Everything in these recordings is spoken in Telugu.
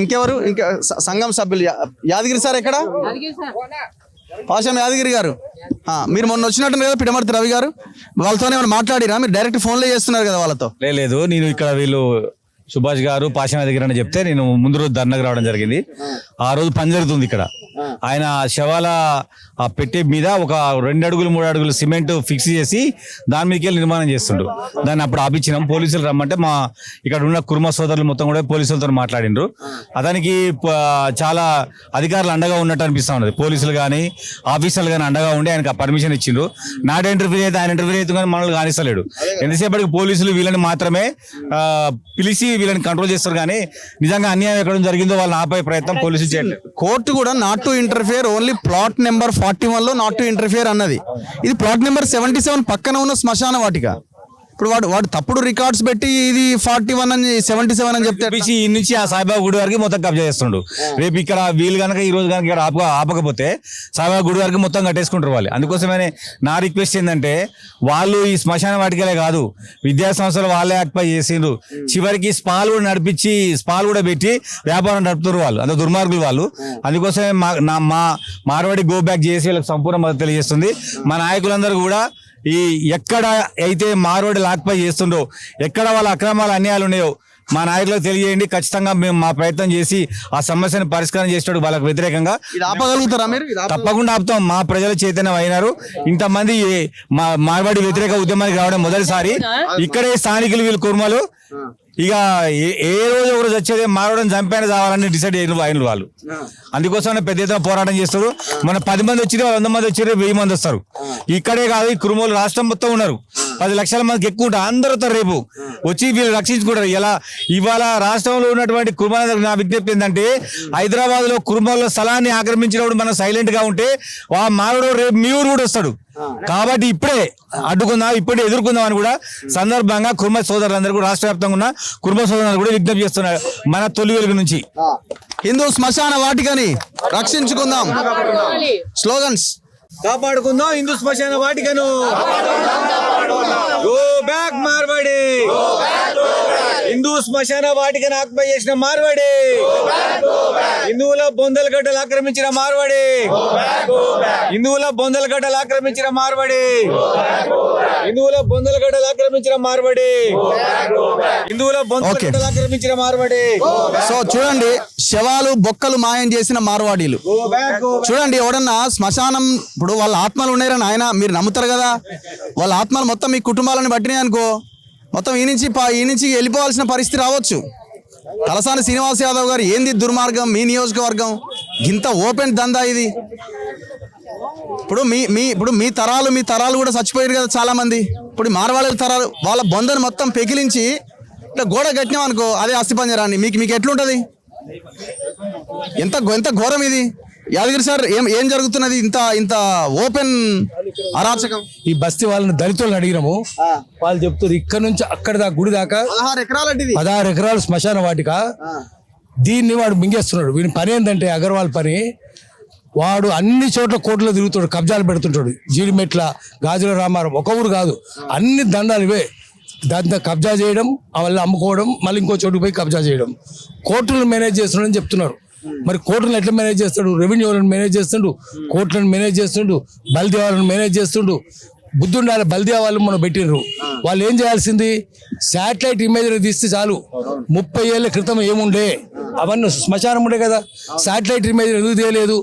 ఇంకెవరు ఇంకా సంఘం సభ్యులు యాదగిరి సార్ ఎక్కడ పాషం యాదగిరి గారు మీరు మొన్న వచ్చినట్టు కదా పిడమర్తి రవి గారు వాళ్ళతో ఏమైనా మాట్లాడిరా మీరు డైరెక్ట్ ఫోన్లో చేస్తున్నారు కదా వాళ్ళతో లేదు నేను ఇక్కడ వీళ్ళు సుభాష్ గారు పాషం దగ్గర అని చెప్తే నేను ముందు రోజు ధర్నాకు రావడం జరిగింది ఆ రోజు పని జరుగుతుంది ఇక్కడ ఆయన శవాల ఆ పెట్టే మీద ఒక 2 అడుగులు 3 అడుగులు సిమెంట్ ఫిక్స్ చేసి దాని మీదకి వెళ్ళి నిర్మాణం చేస్తుండ్రు దాన్ని అప్పుడు ఆపించినాం పోలీసులు రమ్మంటే మా ఇక్కడ ఉన్న కుర్మ సోదరులు మొత్తం కూడా పోలీసులతో మాట్లాడిండ్రు అతనికి చాలా అధికారులు అండగా ఉన్నట్టు అనిపిస్తా ఉన్నది పోలీసులు కానీ ఆఫీసర్లు కానీ అండగా ఉండి ఆయనకు పర్మిషన్ ఇచ్చిండ్రు నాట్ ఇంటర్వ్యూ అయితే ఆయన ఇంటర్వ్యూ అయితే కానీ మనల్ని కానిస్తలేడు ఎంతసేపటికి పోలీసులు వీళ్ళని మాత్రమే పిలిచి వీళ్ళని కంట్రోల్ చేస్తారు కానీ నిజంగా అన్యాయం ఎక్కడ జరిగిందో వాళ్ళని ఆపే ప్రయత్నం పోలీసులు చేయట్లేదు కోర్టు కూడా not to interfere only plot number 41 లో నాట్ టు ఇంటర్ఫియర్ అన్నది ఇది ప్లాట్ నెంబర్ 77 పక్కన ఉన్న శ్మశాన వాటిక ఇప్పుడు వాడు తప్పుడు రికార్డ్స్ పెట్టి ఇది 41 అని 77 అని చెప్తే ఈ నుంచి ఆ సాయిబాబా గుడి వరకు మొత్తం కబ్జా చేస్తుండు రేపు ఇక్కడ వీళ్ళు కనుక ఈ రోజు కనుక ఇక్కడ ఆపకపోతే సాయిబాబా గుడి వరకు మొత్తం కట్టేసుకుంటారు వాళ్ళు అందుకోసమే నా రిక్వెస్ట్ ఏంటంటే వాళ్ళు ఈ శ్మశాన వాటికలే కాదు విద్యా సంస్థలు వాళ్ళే ఆక్యుపై చేసిండ్రు చివరికి స్పాల్ కూడా నడిపించి స్పాల్ కూడా పెట్టి వ్యాపారం నడుపుతారు వాళ్ళు అంత దుర్మార్గులు వాళ్ళు అందుకోసమే మా మార్వాడి గో బ్యాక్ చేసి వీళ్ళకి సంపూర్ణ మద్దతు తెలియజేస్తుంది మా నాయకులందరూ కూడా ఈ ఎక్కడ అయితే మార్వాడి లాక్పై చేస్తుండో ఎక్కడ వాళ్ళ అక్రమాలు అన్యాయాలు ఉన్నాయో మా నాయకులకు తెలియజేయండి ఖచ్చితంగా మేము మా ప్రయత్నం చేసి ఆ సమస్యను పరిష్కారం చేసేటప్పుడు వాళ్ళకి వ్యతిరేకంగా ఆపగలుగుతారా మీరు తప్పకుండా ఆపుతాం మా ప్రజల చైతన్యం అయినారు ఇంతమంది మార్వాడి వ్యతిరేక ఉద్యమానికి రావడం మొదటిసారి ఇక్కడే స్థానికులు వీళ్ళు కుర్మలు ఇక ఏ రోజు ఒక రోజు వచ్చేది మారవడం చంపైన చావాలని డిసైడ్ అయిన వాళ్ళు అందుకోసం పెద్ద ఎత్తున పోరాటం చేస్తారు మన 10 మంది వచ్చి 100 మంది వచ్చి 1000 మంది వస్తారు ఇక్కడే కాదు ఈ కురుమూలు రాష్ట్రం మొత్తం ఉన్నారు 10 లక్షల మందికి ఎక్కువ ఉంటారు అందరితో రేపు వచ్చి వీళ్ళు రక్షించుకుంటారు ఇలా ఇవాళ రాష్ట్రంలో ఉన్నటువంటి కుర్మాల నా విజ్ఞప్తి ఏంటంటే హైదరాబాద్ లో కుర్మాల స్థలాన్ని ఆక్రమించినప్పుడు మనం సైలెంట్ గా ఉంటే ఆ మానవుడు రేపు మీ ఊరు కూడా వస్తాడు కాబట్టి ఇప్పుడే అడ్డుకుందాం ఇప్పుడే ఎదుర్కొందాం అని కూడా సందర్భంగా కుర్మ సోదరులందరూ కూడా రాష్ట్ర వ్యాప్తంగా ఉన్న కుర్మ సోదరులు కూడా విజ్ఞప్తి చేస్తున్నారు మన తొలి వెలుగు నుంచి హిందూ శ్మశాన వాటికని రక్షించుకుందాం స్లోగన్స్ కాపాడుకుందాం హిందూ శ్మశాన వాటికను గో బ్యాక్ మార్వాడి హిందూ శ్మశాన వాటికను ఆక్యుపై చేసిన మార్వాడి హిందువుల బొందలగడ్డలు ఆక్రమించిన మార్వాడి హిందువుల బొందలగడ్డలు ఆక్రమించిన మార్వాడి హిందువుల బొందలగడ్డలు ఆక్రమించిన మార్వాడి హిందువుల బొందలగడ్డలు ఆక్రమించిన మార్వాడి సో చూడండి శవాలు బొక్కలు మాయం చేసిన మార్వాడీలు చూడండి ఎవడన్నా శ్మశానం ఇప్పుడు వాళ్ళ ఆత్మలు ఉన్నారని ఆయన మీరు నమ్ముతారు కదా వాళ్ళ ఆత్మలు మొత్తం మీ కుటుంబాలను పట్టినాయి అనుకో మొత్తం ఈ నుంచి వెళ్ళిపోవాల్సిన పరిస్థితి రావచ్చు తలసాని శ్రీనివాస్ యాదవ్ గారు ఏంది దుర్మార్గం మీ నియోజకవర్గం ఇంత ఓపెన్ దందా ఇది ఇప్పుడు మీ తరాలు కూడా చచ్చిపోయారు కదా చాలా మంది ఇప్పుడు మార్వాళ్ళ తరాలు వాళ్ళ బొందను మొత్తం పెకిలించి ఇట్లా గోడ కట్టినాం అనుకో అదే అస్థిపంజరాన్ని మీకు ఎట్లుంటది ఎంత ఘోరం ఇది యాదగిరి సార్ ఏం జరుగుతున్నది ఇంత ఓపెన్ అరాచకం ఈ బస్తీ వాళ్ళని దళితులను అడిగినాము వాళ్ళు చెప్తారు ఇక్కడ నుంచి అక్కడ దాకా గుడి దాకా 16 ఎకరాలు శ్మశాన వాటిక దీన్ని వాడు మింగేస్తున్నాడు వీని పని ఏంటంటే అగర్వాల్ పని వాడు అన్ని చోట్ల కోర్టులో తిరుగుతాడు కబ్జాలు పెడుతుంటాడు జీడిమెట్ల గాజుల రామారం ఒక ఊరు కాదు అన్ని దండాలు ఇవే దాంతో కబ్జా చేయడం వల్ల అమ్ముకోవడం మళ్ళీ ఇంకో చోటుకు పోయి కబ్జా చేయడం కోర్టులను మేనేజ్ చేస్తున్నాడని చెప్తున్నారు మరి కోర్టులను ఎట్లా మేనేజ్ చేస్తాడు రెవెన్యూ వాళ్ళని మేనేజ్ చేస్తుండు కోర్టులను మేనేజ్ చేస్తుండు బల్దియా వాళ్ళని మేనేజ్ చేస్తుండు బుద్ధుండాలి బల్దియా వాళ్ళు మనం పెట్టినరు వాళ్ళు ఏం చేయాల్సింది శాటిలైట్ ఇమేజ్ తీస్తే చాలు 30 ఏళ్ల క్రితం ఏముండే అవన్నీ శ్మశానం ఉండే కదా శాటిలైట్ ఇమేజ్ ఎందుకు తీయలేదు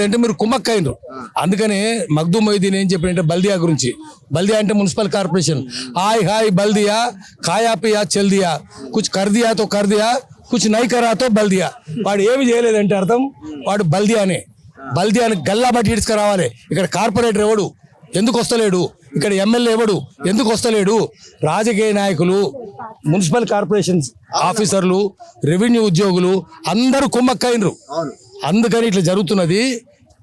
అంటే మీరు కుమ్మక్కైనరు అందుకనే మగ్దూమ్ మొయిదీన్ ఏం చెప్పినంటే బల్దియా గురించి బల్దియా అంటే మున్సిపల్ కార్పొరేషన్ హాయ్ బల్దియా ఖాయా పియా చల్ దియా కుచ్ కర్ దియా కుచ్ నై కరాతో బల్దియా వాడు ఏమి చేయలేదంటే అర్థం వాడు బల్దియాని గల్లా బట్టి ఇడ్చుకురావాలి ఇక్కడ కార్పొరేటర్ ఎవడు ఎందుకు వస్తలేడు ఇక్కడ ఎమ్మెల్యే ఎవడు ఎందుకు వస్తలేడు రాజకీయ నాయకులు మున్సిపల్ కార్పొరేషన్ ఆఫీసర్లు రెవెన్యూ ఉద్యోగులు అందరూ కుమ్మక్కైనరు అందుకని ఇట్లా జరుగుతున్నది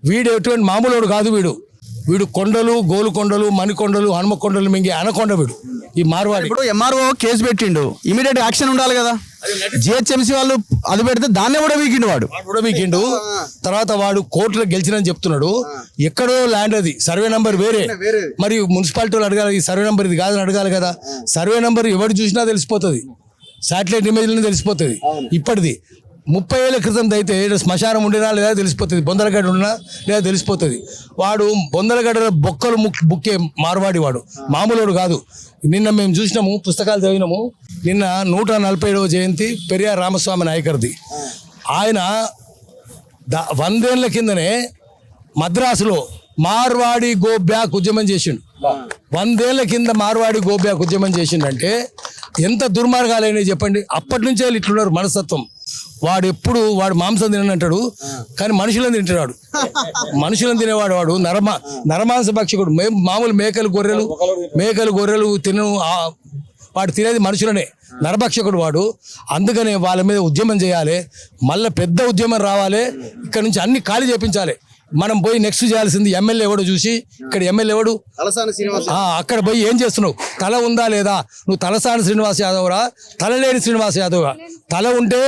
వీడు ఎటువంటి మామూలు కాదు వీడు కొండలు గోలుకొండలు మణికొండలు హనుమకొండలు మింగి అనకొండ వీడు ఈ మార్వాడి ఇప్పుడు ఎంఆర్ఓ కేసు పెట్టిండు ఇమీడియట్ యాక్షన్ ఉండాలి కదా జిహెచ్ఎంసీ వాళ్ళు అది పెడితే దాన్ని కూడా వీకిండు తర్వాత వాడు కోర్టులో గెలిచినని చెప్తున్నాడు ఎక్కడో ల్యాండ్ అది సర్వే నంబర్ వేరే మరి మున్సిపాలిటీ అడగాలి ఈ సర్వే నంబర్ ఇది కాదని అడగాలి కదా సర్వే నంబర్ ఎవరు చూసినా తెలిసిపోతుంది శాటిలైట్ ఇమేజ్లను తెలిసిపోతుంది ఇప్పటిది 30 ఏళ్ల క్రితం అయితే శ్మశానం ఉండినా లేదా తెలిసిపోతుంది, బొందలగడ్డ ఉండినా లేదా తెలిసిపోతుంది. వాడు బొందలగడ్డ బొక్కలు బుక్కే మార్వాడి వాడు, మామూలుడు కాదు. నిన్న మేము చూసినాము, పుస్తకాలు చదివినాము. నిన్న 147వ జయంతి పెరియార్ రామస్వామి నాయకర్ది. ఆయన 100 ఏళ్ల కిందనే మద్రాసులో మార్వాడి గో బ్యాక్ ఉద్యమం చేసిండు. 100 ఏళ్ల కింద మార్వాడి గో బ్యాక్ ఉద్యమం చేసిండంటే ఎంత దుర్మార్గాలైనా చెప్పండి. అప్పటి నుంచే ఇట్లున్నారు మనస్తత్వం. వాడు మాంసం తిననంటాడు, కానీ మనుషులను తింటాడు. మనుషులను తినేవాడు వాడు నరమాంస భక్షకుడు. మామూలు మేకలు గొర్రెలు వాడు తినేది మనుషులనే, నరభక్షకుడు వాడు. అందుకనే వాళ్ళ మీద ఉద్యమం చేయాలి, మళ్ళీ పెద్ద ఉద్యమం రావాలి, ఇక్కడ నుంచి అన్ని ఖాళీ చేపించాలి. మనం పోయి నెక్స్ట్ చేయాల్సింది ఎమ్మెల్యే ఎవడు చూసి, ఇక్కడ ఎమ్మెల్యే ఎవడు, అక్కడ పోయి ఏం చేస్తున్నావు, తల ఉందా లేదా, నువ్వు తలసాని శ్రీనివాస్ యాదవ్రా, తల లేని శ్రీనివాస్ యాదవ్రా. తల ఉంటే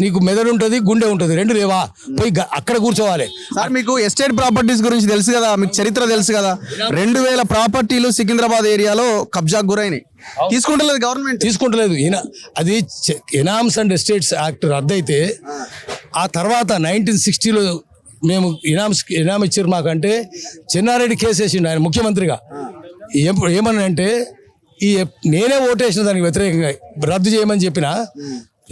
నీకు మెదడు ఉంటుంది, గుండె ఉంటుంది, రెండు లేవా, పోయి అక్కడ కూర్చోవాలి. సార్ మీకు ఎస్టేట్ ప్రాపర్టీస్ గురించి తెలుసు కదా, మీకు చరిత్ర తెలుసు కదా. 2000 ప్రాపర్టీలు సికింద్రాబాద్ ఏరియాలో కబ్జాకు గురైనాయి. గవర్నమెంట్ తీసుకుంటలేదు. అది ఎనామ్స్ అండ్ ఎస్టేట్స్ యాక్ట్ రద్దయితే ఆ తర్వాత 1960లో మేము ఇనామ్ ఇచ్చారు మాకంటే. చెన్నారెడ్డి కేసు వేసిండు ఆయన ముఖ్యమంత్రిగా. ఏమనంటే నేనే ఓటేసిన దానికి వ్యతిరేకంగా రద్దు చేయమని చెప్పిన,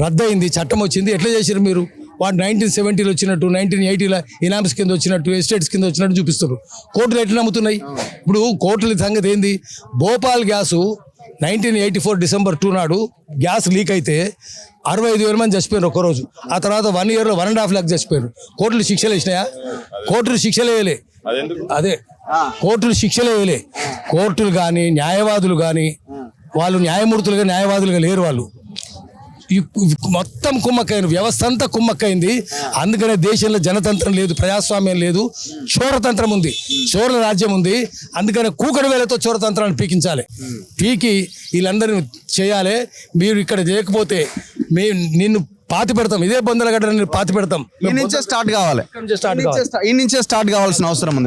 రద్దయింది, చట్టం వచ్చింది. ఎట్లా చేశారు మీరు? వాడు 1970లో వచ్చినట్టు, 1980లో ఇనామ్స్ కింద వచ్చినట్టు, ఎస్టేట్స్ కింద వచ్చినట్టు చూపిస్తారు. కోర్టులు ఎట్లా నమ్ముతున్నాయి? ఇప్పుడు కోర్టుల సంగతి ఏంది? భోపాల్ గ్యాసు 1984 డిసెంబర్ 2 నాడు గ్యాస్ లీక్ అయితే 65,000 మంది చచ్చిపోయారు ఒక్కరోజు. ఆ తర్వాత 1 yearలో 1.5 lakh చచ్చిపోయారు. కోర్టులు శిక్షలు వేసినాయా? కోర్టులు శిక్షలు వేయలే. కోర్టులు శిక్షలు వేయలే. కోర్టులు కానీ న్యాయవాదులు కానీ వాళ్ళు న్యాయమూర్తులుగా న్యాయవాదులుగా లేరు. వాళ్ళు మొత్తం కుమ్మక్కైన వ్యవస్థ అంతా కుమ్మక్కైంది. అందుకనే దేశంలో జనతంత్రం లేదు, ప్రజాస్వామ్యం లేదు, చోరతంత్రం ఉంది, చోరల రాజ్యం ఉంది. అందుకనే కూకటి వేలతో చోరతంత్రాన్ని పీకించాలి, పీకి వీళ్ళందరినీ చేయాలి. మీరు ఇక్కడ చేయకపోతే నిన్ను పాతి పెడతాం, ఇదే బొందలగడ్డ పాతి పెడతాం. ఈ నుంచే స్టార్ట్ కావాలి, స్టార్ట్ ఈ నుంచే స్టార్ట్ కావాల్సిన అవసరం ఉంది.